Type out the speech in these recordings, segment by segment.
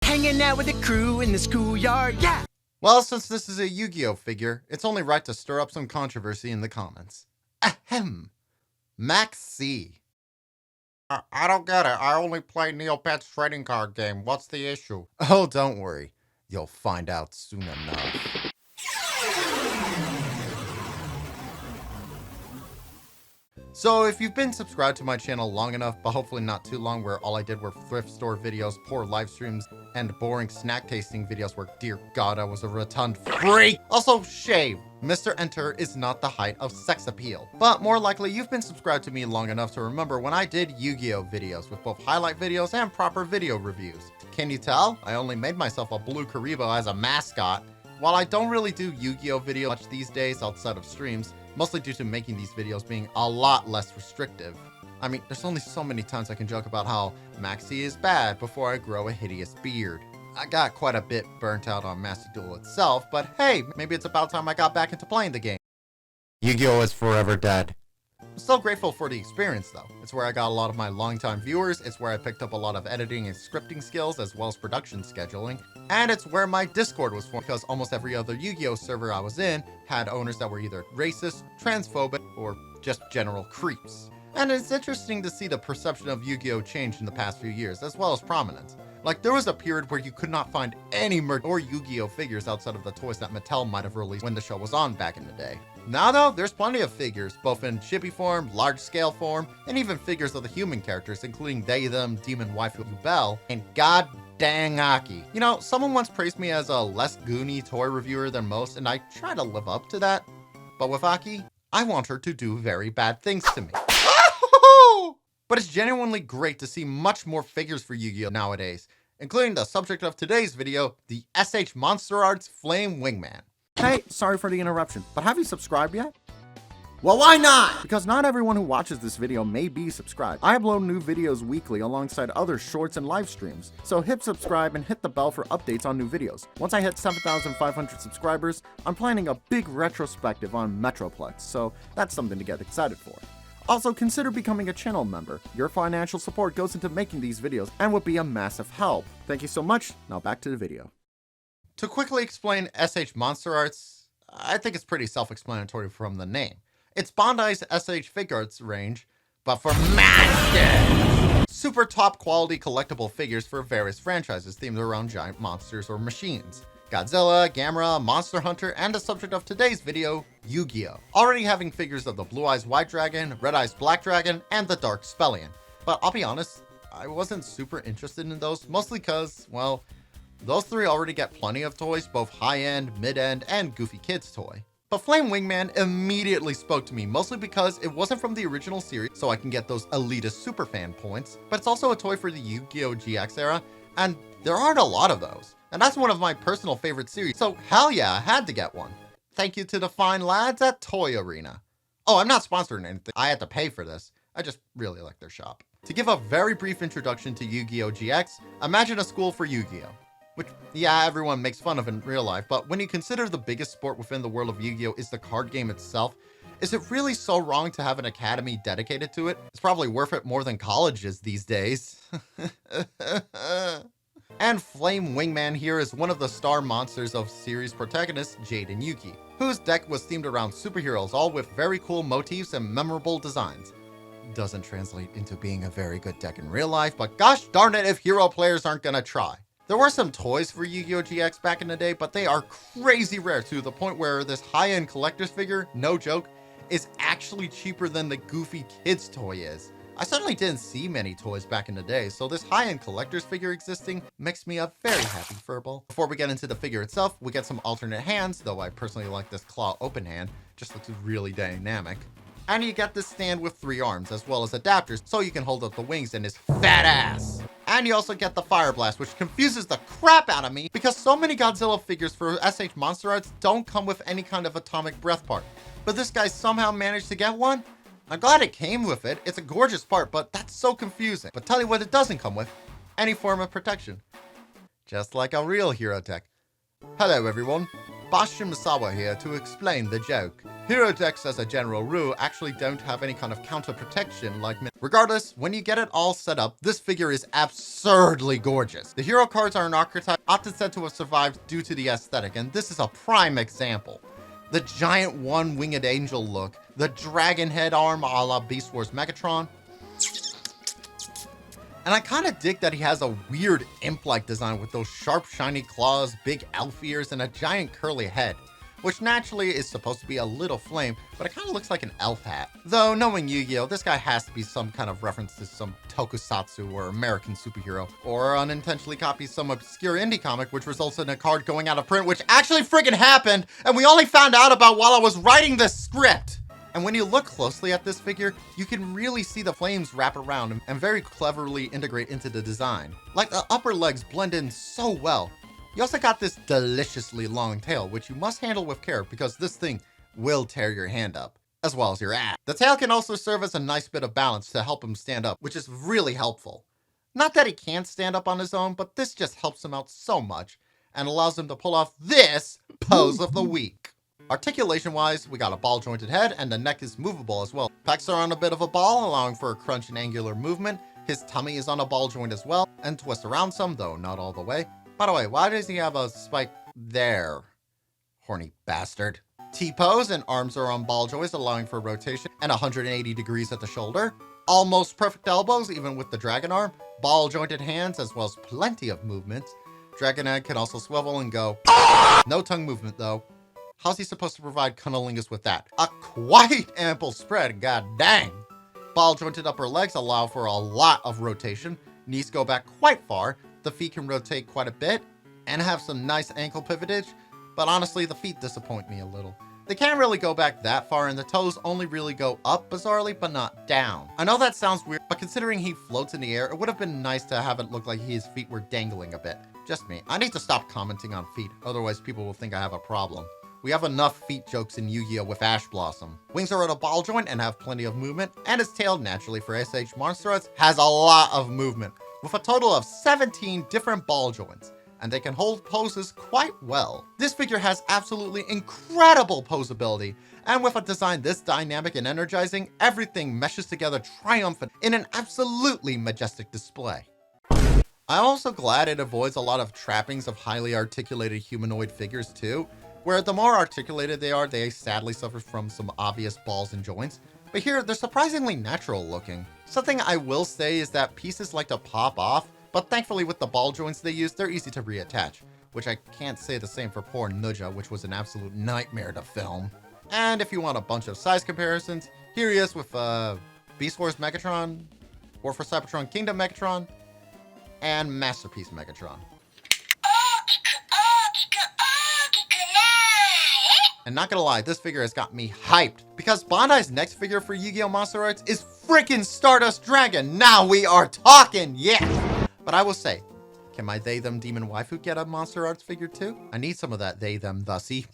hanging out with the crew in the schoolyard, yeah! Well, since this is a Yugioh figure, it's only right to stir up some controversy in the comments. Ahem. Max C. I don't get it. I only play Neopet's trading card game. What's the issue? Oh, don't worry. You'll find out soon enough. So if you've been subscribed to my channel long enough, but hopefully not too long, where all I did were thrift store videos, poor live streams, and boring snack tasting videos where, dear God, I was a rotund freak. Also, shave. Mr. Enter is not the height of sex appeal. But more likely, you've been subscribed to me long enough to remember when I did Yugioh videos with both highlight videos and proper video reviews. Can you tell? I only made myself a blue Karibo as a mascot. While I don't really do Yu-Gi-Oh videos much these days outside of streams, mostly due to making these videos being a lot less restrictive. I mean, there's only so many times I can joke about how Maxi is bad before I grow a hideous beard. I got quite a bit burnt out on Master Duel itself, but hey, maybe it's about time I got back into playing the game. Yu-Gi-Oh is forever dead. I'm still grateful for the experience though. It's where I got a lot of my longtime viewers, it's where I picked up a lot of editing and scripting skills as well as production scheduling, and it's where my Discord was formed because almost every other Yu-Gi-Oh server I was in had owners that were either racist, transphobic, or just general creeps. And it's interesting to see the perception of Yu-Gi-Oh change in the past few years, as well as prominence. Like, there was a period where you could not find any merch or Yu-Gi-Oh figures outside of the toys that Mattel might have released when the show was on back in the day. Now though, there's plenty of figures, both in chibi form, large-scale form, and even figures of the human characters, including they, them, demon waifu Belle, and god dang Aki. You know, someone once praised me as a less goony toy reviewer than most, and I try to live up to that. But with Aki, I want her to do very bad things to me. But it's genuinely great to see much more figures for Yu-Gi-Oh nowadays, including the subject of today's video, the MonsterArts Flame Wingman. Hey, sorry for the interruption, but have you subscribed yet? Well, why not? Because not everyone who watches this video may be subscribed. I upload new videos weekly alongside other shorts and live streams, so hit subscribe and hit the bell for updates on new videos. Once I hit 7,500 subscribers, I'm planning a big retrospective on Metroplex, so that's something to get excited for. Also, consider becoming a channel member. Your financial support goes into making these videos and would be a massive help. Thank you so much. Now back to the video. To quickly explain MonsterArts, I think it's pretty self-explanatory from the name. It's Bandai's Figuarts range, but for monsters! Super top quality collectible figures for various franchises themed around giant monsters or machines. Godzilla, Gamera, Monster Hunter, and the subject of today's video, Yu-Gi-Oh! Already having figures of the Blue Eyes White Dragon, Red Eyes Black Dragon, and the Dark Spellion. But I'll be honest, I wasn't super interested in those, mostly because, well, those three already get plenty of toys, both high-end, mid-end, and goofy kids toy. But Flame Wingman immediately spoke to me, mostly because it wasn't from the original series, so I can get those elitist superfan points, but it's also a toy for the Yu-Gi-Oh! GX era, and there aren't a lot of those. And that's one of my personal favorite series, so hell yeah, I had to get one. Thank you to the fine lads at Toy Arena. Oh, I'm not sponsoring anything. I had to pay for this. I just really like their shop. To give a very brief introduction to Yu-Gi-Oh! GX, imagine a school for Yu-Gi-Oh! Which, yeah, everyone makes fun of in real life, but when you consider the biggest sport within the world of Yu-Gi-Oh! Is the card game itself, is it really so wrong to have an academy dedicated to it? It's probably worth it more than colleges these days. And Flame Wingman here is one of the star monsters of series protagonist Jaden Yuki, whose deck was themed around superheroes, all with very cool motifs and memorable designs. Doesn't translate into being a very good deck in real life, but gosh darn it if hero players aren't gonna try. There were some toys for Yu-Gi-Oh! GX back in the day, but they are crazy rare to the point where this high-end collector's figure, no joke, is actually cheaper than the goofy kids toy is. I certainly didn't see many toys back in the day, so this high-end collector's figure existing makes me a very happy furball. Before we get into the figure itself, we get some alternate hands, though I personally like this claw open hand, just looks really dynamic. And you get this stand with 3 arms, as well as adapters, so you can hold up the wings in his fat ass. And you also get the Fire Blast, which confuses the crap out of me, because so many Godzilla figures for MonsterArts don't come with any kind of atomic breath part. But this guy somehow managed to get one? I'm glad it came with it. It's a gorgeous part, but that's so confusing. But tell you what it doesn't come with, any form of protection. Just like a real hero deck. Hello everyone, Bosch Misawa here to explain the joke. Hero decks as a general rule actually don't have any kind of counter protection like regardless, when you get it all set up, this figure is absurdly gorgeous. The hero cards are an archetype often said to have survived due to the aesthetic, and this is a prime example. The giant one-winged angel look, the dragon head arm a la Beast Wars Megatron. And I kind of dig that he has a weird imp-like design with those sharp, shiny claws, big elf ears, and a giant curly head, which naturally is supposed to be a little flame, but it kind of looks like an elf hat. Though, knowing Yu-Gi-Oh, this guy has to be some kind of reference to some tokusatsu or American superhero, or unintentionally copies some obscure indie comic, which results in a card going out of print, which actually friggin' happened, and we only found out about while I was writing this script! And when you look closely at this figure, you can really see the flames wrap around and very cleverly integrate into the design. Like the upper legs blend in so well. You also got this deliciously long tail, which you must handle with care because this thing will tear your hand up, as well as your ass. The tail can also serve as a nice bit of balance to help him stand up, which is really helpful. Not that he can't stand up on his own, but this just helps him out so much and allows him to pull off this pose of the week. Articulation-wise, we got a ball-jointed head, and the neck is movable as well. Pecs are on a bit of a ball, allowing for a crunch and angular movement. His tummy is on a ball joint as well, and twists around some, though not all the way. By the way, why does he have a spike there? Horny bastard. T-pose and arms are on ball joints, allowing for rotation, and 180 degrees at the shoulder. Almost perfect elbows, even with the dragon arm. Ball-jointed hands, as well as plenty of movements. Dragon head can also swivel and go. No tongue movement, though. How's he supposed to provide cunnilingus with that? A quite ample spread, god dang. Ball-jointed upper legs allow for a lot of rotation. Knees go back quite far. The feet can rotate quite a bit and have some nice ankle pivotage, but honestly, the feet disappoint me a little. They can't really go back that far, and the toes only really go up bizarrely, but not down. I know that sounds weird, but considering he floats in the air, it would have been nice to have it look like his feet were dangling a bit. Just me. I need to stop commenting on feet, otherwise people will think I have a problem. We have enough feet jokes in Yu-Gi-Oh! With Ash Blossom. Wings are at a ball joint and have plenty of movement, and his tail, naturally for SH MonsterArts, has a lot of movement, with a total of 17 different ball joints, and they can hold poses quite well. This figure has absolutely incredible poseability, and with a design this dynamic and energizing, everything meshes together triumphant in an absolutely majestic display. I'm also glad it avoids a lot of trappings of highly articulated humanoid figures too, where the more articulated they are, they sadly suffer from some obvious balls and joints. But here, they're surprisingly natural looking. Something I will say is that pieces like to pop off, but thankfully with the ball joints they use, they're easy to reattach, which I can't say the same for poor Yugioh, which was an absolute nightmare to film. And if you want a bunch of size comparisons, here he is with Beast Wars Megatron, War for Cybertron Kingdom Megatron, and Masterpiece Megatron. And not gonna lie, this figure has got me hyped because Bandai's next figure for Yu-Gi-Oh! MonsterArts is freaking Stardust Dragon. Now we are talking, yeah! But I will say, can my they-them demon waifu get a MonsterArts figure too? I need some of that they-them thusy.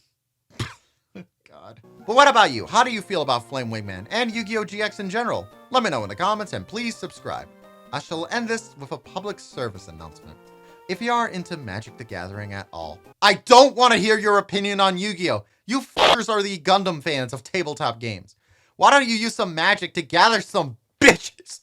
God. But what about you? How do you feel about Flame Wingman and Yu-Gi-Oh! GX in general? Let me know in the comments and please subscribe. I shall end this with a public service announcement. If you are into Magic the Gathering at all, I don't want to hear your opinion on Yu-Gi-Oh! You fuckers are the Gundam fans of tabletop games. Why don't you use some magic to gather some bitches?